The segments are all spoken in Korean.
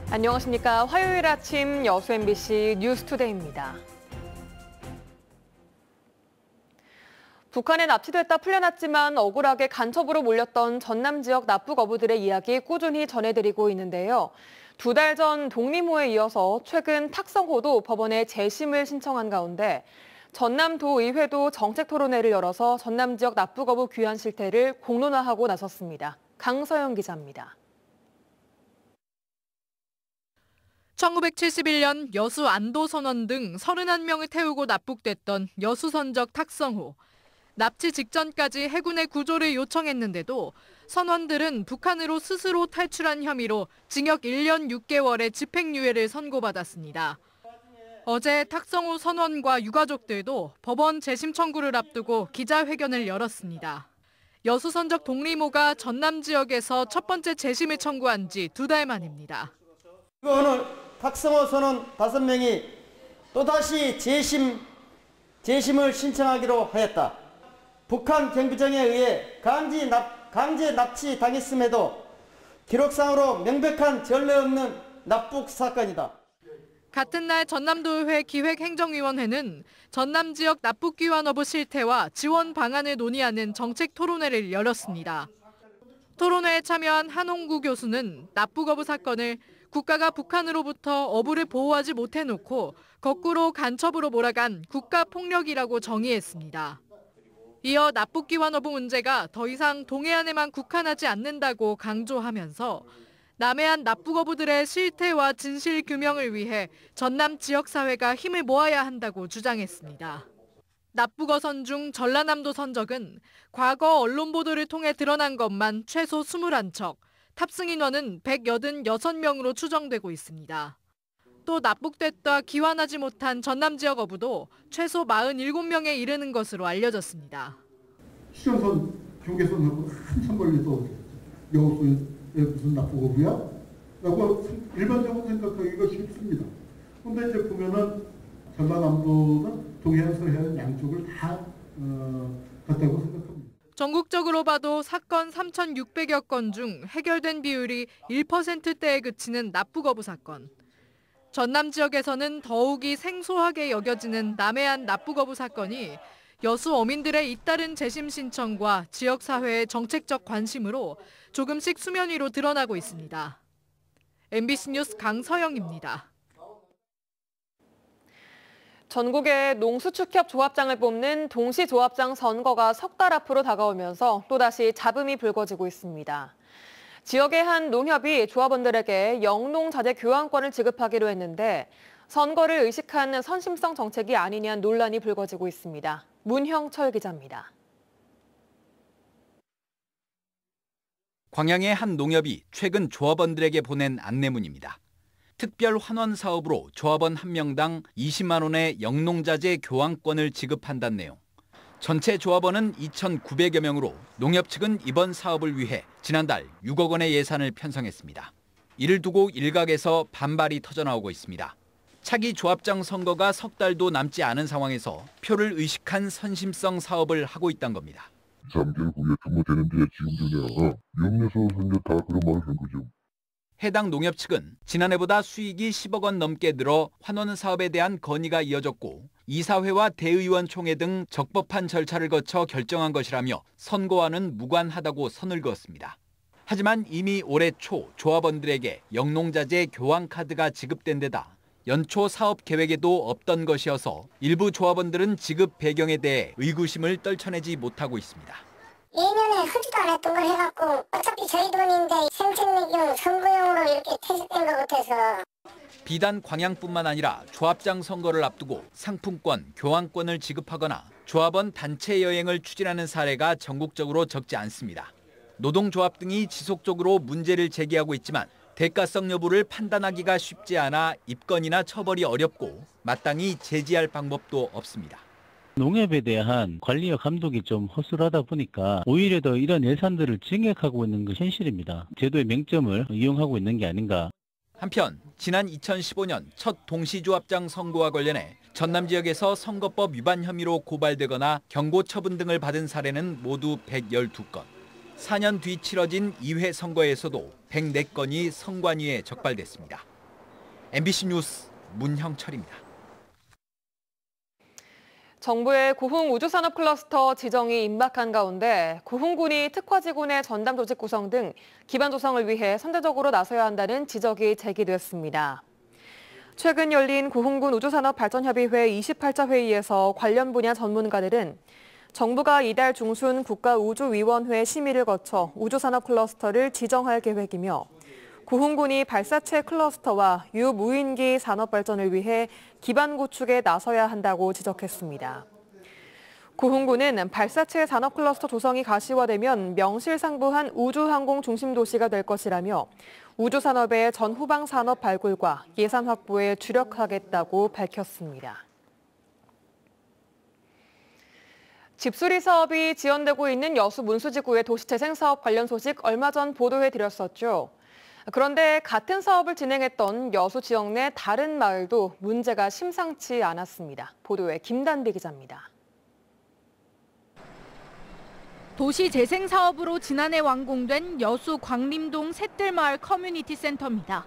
안녕하십니까. 화요일 아침 여수 MBC 뉴스투데이입니다. 북한에 납치됐다 풀려났지만 억울하게 간첩으로 몰렸던 전남 지역 납북 어부들의 이야기 꾸준히 전해드리고 있는데요. 2달 전 독립호에 이어서 최근 탁성호도 법원에 재심을 신청한 가운데 전남도의회도 정책 토론회를 열어서 전남 지역 납북 어부 귀환 실태를 공론화하고 나섰습니다. 강서영 기자입니다. 1971년 여수 안도선원 등 31명을 태우고 납북됐던 여수선적 탁성호. 납치 직전까지 해군의 구조를 요청했는데도 선원들은 북한으로 스스로 탈출한 혐의로 징역 1년 6개월의 집행유예를 선고받았습니다. 어제 탁성호 선원과 유가족들도 법원 재심 청구를 앞두고 기자회견을 열었습니다. 여수선적 독립호가 전남 지역에서 첫 번째 재심을 청구한 지 2달 만입니다. 오늘 탁성호 선원 5명이 또다시 재심을 신청하기로 하였다. 북한 경비정에 의해 강제 납치 당했음에도 기록상으로 명백한 전례 없는 납북 사건이다. 같은 날 전남도의회 기획행정위원회는 전남 지역 납북귀환 어부 실태와 지원 방안을 논의하는 정책 토론회를 열었습니다. 토론회에 참여한 한홍구 교수는 납북 어부 사건을 국가가 북한으로부터 어부를 보호하지 못해놓고 거꾸로 간첩으로 몰아간 국가폭력이라고 정의했습니다. 이어 납북귀환 어부 문제가 더 이상 동해안에만 국한하지 않는다고 강조하면서 남해안 납북 어부들의 실태와 진실 규명을 위해 전남 지역사회가 힘을 모아야 한다고 주장했습니다. 납북 어선 중 전라남도 선적은 과거 언론 보도를 통해 드러난 것만 최소 21척, 탑승 인원은 186명으로 추정되고 있습니다. 또 납북됐다 귀환하지 못한 전남 지역 어부도 최소 47명에 이르는 것으로 알려졌습니다. 시정선, 경계선하고 한참 멀리서 여수에 무슨 납북 어부야? 라고 일반적으로 생각하기가 쉽습니다. 그런데 이제 보면은 전라남도는 동해안, 서해안 양쪽을 다 갔다고 생각합니다. 전국적으로 봐도 사건 3,600여 건 중 해결된 비율이 1%대에 그치는 납북 어부 사건. 전남 지역에서는 더욱이 생소하게 여겨지는 남해안 납북 어부 사건이 여수 어민들의 잇따른 재심 신청과 지역사회의 정책적 관심으로 조금씩 수면 위로 드러나고 있습니다. MBC 뉴스 강서영입니다. 전국의 농수축협 조합장을 뽑는 동시조합장 선거가 석 달 앞으로 다가오면서 또다시 잡음이 불거지고 있습니다. 지역의 한 농협이 조합원들에게 영농자재 교환권을 지급하기로 했는데 선거를 의식한 선심성 정책이 아니냐는 논란이 불거지고 있습니다. 문형철 기자입니다. 광양의 한 농협이 최근 조합원들에게 보낸 안내문입니다. 특별 환원 사업으로 조합원 1명당 20만 원의 영농자재 교환권을 지급한다는 내용. 전체 조합원은 2,900여 명으로 농협 측은 이번 사업을 위해 지난달 6억 원의 예산을 편성했습니다. 이를 두고 일각에서 반발이 터져나오고 있습니다. 차기 조합장 선거가 석 달도 남지 않은 상황에서 표를 의식한 선심성 사업을 하고 있다는 겁니다. 3개월 후에 주모되는데 지금 전에 위험해서 현재 다 그런 말을 한 거죠. 해당 농협 측은 지난해보다 수익이 10억 원 넘게 늘어 환원 사업에 대한 건의가 이어졌고 이사회와 대의원 총회 등 적법한 절차를 거쳐 결정한 것이라며 선거와는 무관하다고 선을 그었습니다. 하지만 이미 올해 초 조합원들에게 영농자재 교환 카드가 지급된 데다 연초 사업 계획에도 없던 것이어서 일부 조합원들은 지급 배경에 대해 의구심을 떨쳐내지 못하고 있습니다. 예년에 하지도 않았던 걸 해갖고 어차피 저희 돈인데 생색내기용 선거용으로 이렇게 퇴직된 것 같아서. 비단 광양뿐만 아니라 조합장 선거를 앞두고 상품권, 교환권을 지급하거나 조합원 단체 여행을 추진하는 사례가 전국적으로 적지 않습니다. 노동조합 등이 지속적으로 문제를 제기하고 있지만 대가성 여부를 판단하기가 쉽지 않아 입건이나 처벌이 어렵고 마땅히 제지할 방법도 없습니다. 농협에 대한 관리와 감독이 좀 허술하다 보니까 오히려 더 이런 예산들을 증액하고 있는 것이 현실입니다. 제도의 맹점을 이용하고 있는 게 아닌가. 한편 지난 2015년 첫 동시조합장 선거와 관련해 전남 지역에서 선거법 위반 혐의로 고발되거나 경고 처분 등을 받은 사례는 모두 112건. 4년 뒤 치러진 2회 선거에서도 104건이 선관위에 적발됐습니다. MBC 뉴스 문형철입니다. 정부의 고흥 우주산업 클러스터 지정이 임박한 가운데 고흥군이 특화지구내 전담 조직 구성 등 기반 조성을 위해 선제적으로 나서야 한다는 지적이 제기됐습니다. 최근 열린 고흥군 우주산업발전협의회 28차 회의에서 관련 분야 전문가들은 정부가 이달 중순 국가우주위원회 심의를 거쳐 우주산업 클러스터를 지정할 계획이며 고흥군이 발사체 클러스터와 유무인기 산업 발전을 위해 기반 구축에 나서야 한다고 지적했습니다. 고흥군은 발사체 산업 클러스터 조성이 가시화되면 명실상부한 우주항공 중심 도시가 될 것이라며 우주산업의 전후방 산업 발굴과 예산 확보에 주력하겠다고 밝혔습니다. 집수리 사업이 지연되고 있는 여수 문수지구의 도시재생 사업 관련 소식 얼마 전 보도해드렸었죠. 그런데 같은 사업을 진행했던 여수 지역 내 다른 마을도 문제가 심상치 않았습니다. 보도에 김단비 기자입니다. 도시재생 사업으로 지난해 완공된 여수 광림동 셋들마을 커뮤니티 센터입니다.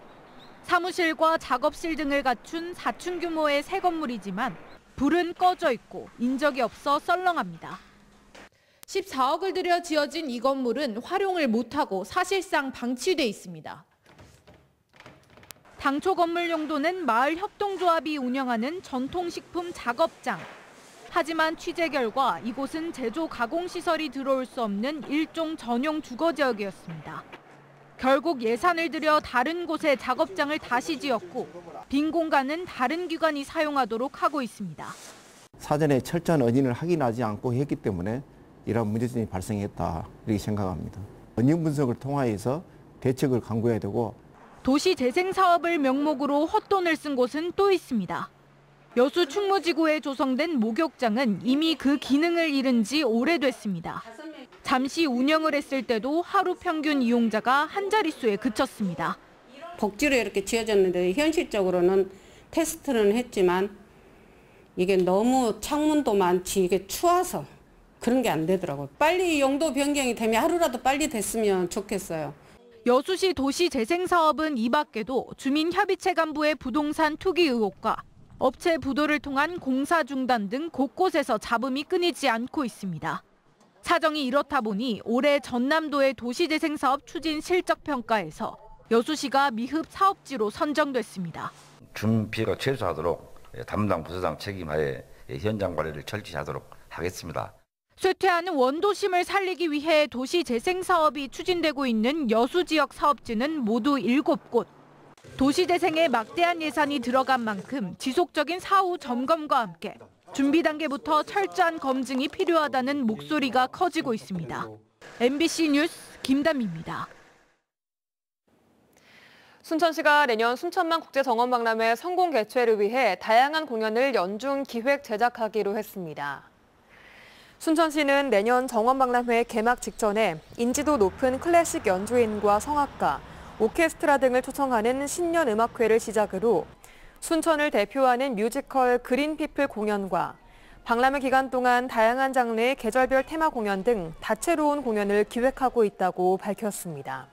사무실과 작업실 등을 갖춘 4층 규모의 새 건물이지만 불은 꺼져 있고 인적이 없어 썰렁합니다. 14억을 들여 지어진 이 건물은 활용을 못하고 사실상 방치돼 있습니다. 당초 건물 용도는 마을 협동조합이 운영하는 전통식품 작업장. 하지만 취재 결과 이곳은 제조 가공시설이 들어올 수 없는 일종 전용 주거지역이었습니다. 결국 예산을 들여 다른 곳에 작업장을 다시 지었고 빈 공간은 다른 기관이 사용하도록 하고 있습니다. 사전에 철저한 원인을 확인하지 않고 했기 때문에 이런 문제점이 발생했다 이렇게 생각합니다. 원인 분석을 통하여서 대책을 강구해야 되고 도시재생 사업을 명목으로 헛돈을 쓴 곳은 또 있습니다. 여수 충무지구에 조성된 목욕장은 이미 그 기능을 잃은 지 오래됐습니다. 잠시 운영을 했을 때도 하루 평균 이용자가 한 자릿수에 그쳤습니다. 복지로 이렇게 지어졌는데 현실적으로는 테스트는 했지만 이게 너무 창문도 많지 이게 추워서 그런 게 안 되더라고요. 빨리 용도 변경이 되면 하루라도 빨리 됐으면 좋겠어요. 여수시 도시재생사업은 이 밖에도 주민협의체 간부의 부동산 투기 의혹과 업체 부도를 통한 공사 중단 등 곳곳에서 잡음이 끊이지 않고 있습니다. 사정이 이렇다 보니 올해 전남도의 도시재생사업 추진 실적평가에서 여수시가 미흡 사업지로 선정됐습니다. 준 피해가 최소하도록 담당 부서장 책임하에 현장 관리를 철저히 하도록 하겠습니다. 쇠퇴하는 원도심을 살리기 위해 도시재생사업이 추진되고 있는 여수 지역 사업지는 모두 7곳. 도시재생에 막대한 예산이 들어간 만큼 지속적인 사후 점검과 함께 준비 단계부터 철저한 검증이 필요하다는 목소리가 커지고 있습니다. MBC 뉴스 김단미입니다. 순천시가 내년 순천만 국제정원박람회 성공 개최를 위해 다양한 공연을 연중 기획 제작하기로 했습니다. 순천시는 내년 정원박람회 개막 직전에 인지도 높은 클래식 연주인과 성악가, 오케스트라 등을 초청하는 신년음악회를 시작으로 순천을 대표하는 뮤지컬 그린피플 공연과 박람회 기간 동안 다양한 장르의 계절별 테마 공연 등 다채로운 공연을 기획하고 있다고 밝혔습니다.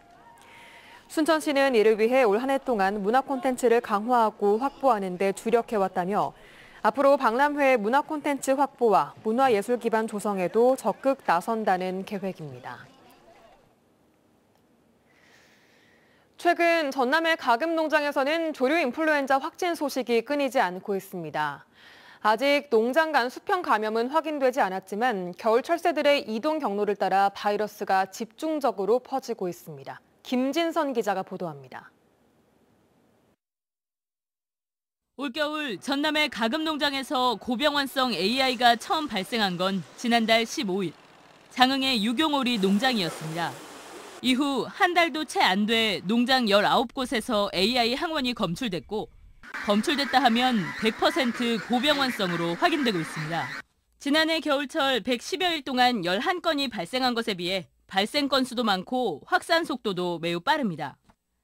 순천시는 이를 위해 올 한 해 동안 문화 콘텐츠를 강화하고 확보하는 데 주력해왔다며 앞으로 박람회의 문화 콘텐츠 확보와 문화예술 기반 조성에도 적극 나선다는 계획입니다. 최근 전남의 가금 농장에서는 조류 인플루엔자 확진 소식이 끊이지 않고 있습니다. 아직 농장 간 수평 감염은 확인되지 않았지만 겨울 철새들의 이동 경로를 따라 바이러스가 집중적으로 퍼지고 있습니다. 김진선 기자가 보도합니다. 올겨울 전남의 가금 농장에서 고병환성 AI가 처음 발생한 건 지난달 15일 장흥의 유경오리 농장이었습니다. 이후 한 달도 채 안 돼 농장 19곳에서 AI 항원이 검출됐고 검출됐다 하면 100% 고병환성으로 확인되고 있습니다. 지난해 겨울철 110여일 동안 11건이 발생한 것에 비해 발생 건수도 많고 확산 속도도 매우 빠릅니다.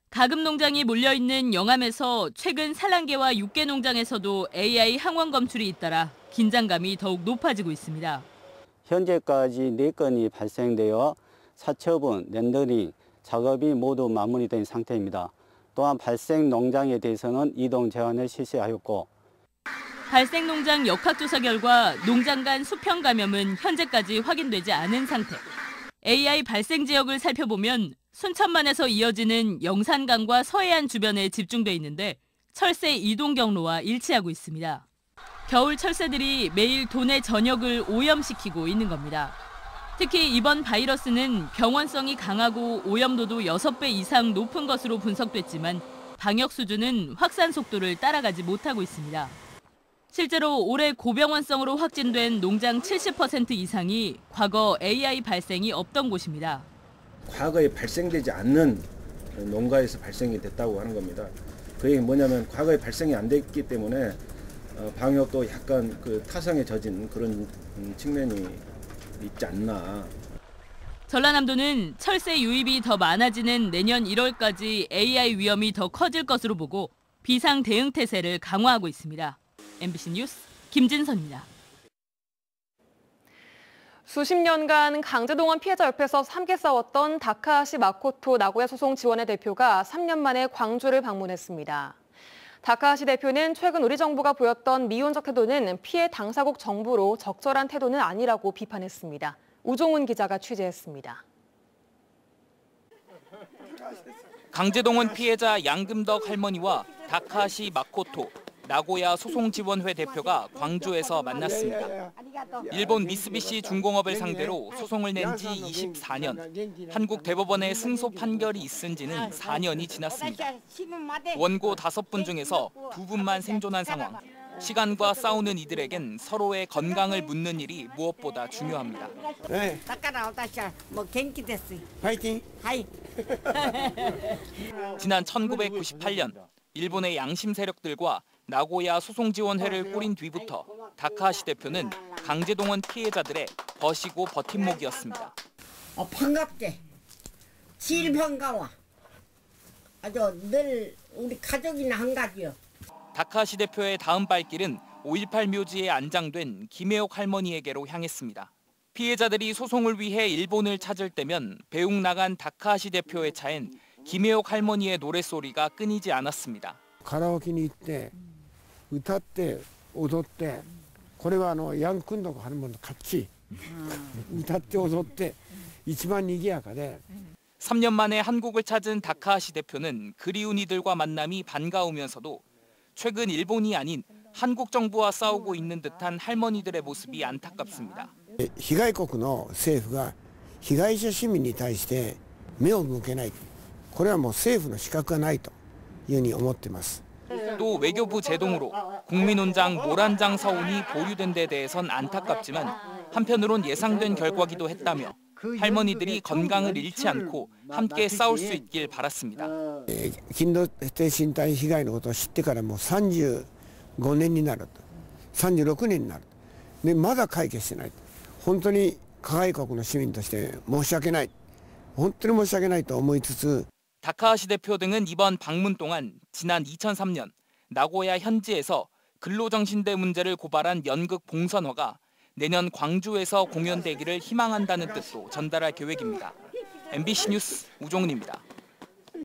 가금 농장이 몰려있는 영암에서 최근 산란개와 육개 농장에서도 AI 항원 검출이 잇따라 긴장감이 더욱 높아지고 있습니다. 현재까지 4건이 발생되어 사처분, 렌더링 작업이 모두 마무리된 상태입니다. 또한 발생 농장에 대해서는 이동 제한을 실시하였고 발생 농장 역학조사 결과 농장 간 수평 감염은 현재까지 확인되지 않은 상태. AI 발생 지역을 살펴보면 순천만에서 이어지는 영산강과 서해안 주변에 집중돼 있는데 철새 이동 경로와 일치하고 있습니다. 겨울 철새들이 매일 도내 전역을 오염시키고 있는 겁니다. 특히 이번 바이러스는 병원성이 강하고 오염도도 6배 이상 높은 것으로 분석됐지만 방역 수준은 확산 속도를 따라가지 못하고 있습니다. 실제로 올해 고병원성으로 확진된 농장 70% 이상이 과거 AI 발생이 없던 곳입니다. 과거에 발생되지 않는 농가에서 발생이 됐다고 하는 겁니다. 그게 뭐냐면 과거에 발생이 안 됐기 때문에 방역도 약간 타성에 젖은 그런 측면이 있지 않나. 전라남도는 철새 유입이 더 많아지는 내년 1월까지 AI 위험이 더 커질 것으로 보고 비상 대응 태세를 강화하고 있습니다. MBC 뉴스 김진선입니다. 수십 년간 강제동원 피해자 옆에서 함께 싸웠던 다카하시 마코토 나고야 소송 지원회 대표가 3년 만에 광주를 방문했습니다. 다카하시 대표는 최근 우리 정부가 보였던 미온적 태도는 피해 당사국 정부로 적절한 태도는 아니라고 비판했습니다. 우종훈 기자가 취재했습니다. 강제동원 피해자 양금덕 할머니와 다카하시 마코토 나고야 소송지원회 대표가 광주에서 만났습니다. 일본 미쓰비시 중공업을 상대로 소송을 낸 지 24년, 한국 대법원의 승소 판결이 있은 지는 4년이 지났습니다. 원고 5분 중에서 2분만 생존한 상황. 시간과 싸우는 이들에겐 서로의 건강을 묻는 일이 무엇보다 중요합니다. 네. 지난 1998년 일본의 양심 세력들과 나고야 소송지원회를 꾸린 뒤부터 다카하시 대표는 강제동원 피해자들의 버시고 버팀목이었습니다. 반갑게, 제일 반가워. 아주 늘 우리 가족이나 한 가지요. 다카하시 대표의 다음 발길은 5.18 묘지에 안장된 김혜옥 할머니에게로 향했습니다. 피해자들이 소송을 위해 일본을 찾을 때면 배웅 나간 다카하시 대표의 차엔 김혜옥 할머니의 노랫소리가 끊이지 않았습니다. 가라오케に行って歌って踊ってこれはヤン君とか하는 분도 같이歌って踊って一番賑やかで 3년 만에 한국을 찾은 다카하시 대표는 그리운 이들과 만남이 반가우면서도 최근 일본이 아닌 한국 정부와 싸우고 있는 듯한 할머니들의 모습이 안타깝습니다. 被害国の政府が被害者市民に対して目を向けない。これはもう政府の資格がないというふうに思っています。 또 외교부 제동으로 국민훈장 모란장 서운이 보류된 데 대해선 안타깝지만 한편으론 예상된 결과기도 했다며 할머니들이 건강을 잃지 않고 함께 싸울 수 있길 바랐습니다. 近代身体被害のことを知ってからもう35年になると、36年になる。でまだ解決してない。本当に加害国の市民として申し訳ない。本当に申し訳ないと思いつつ 다카하시 대표 등은 이번 방문 동안 지난 2003년 나고야 현지에서 근로정신대 문제를 고발한 연극 봉선화가 내년 광주에서 공연되기를 희망한다는 뜻도 전달할 계획입니다. MBC 뉴스 우종훈입니다.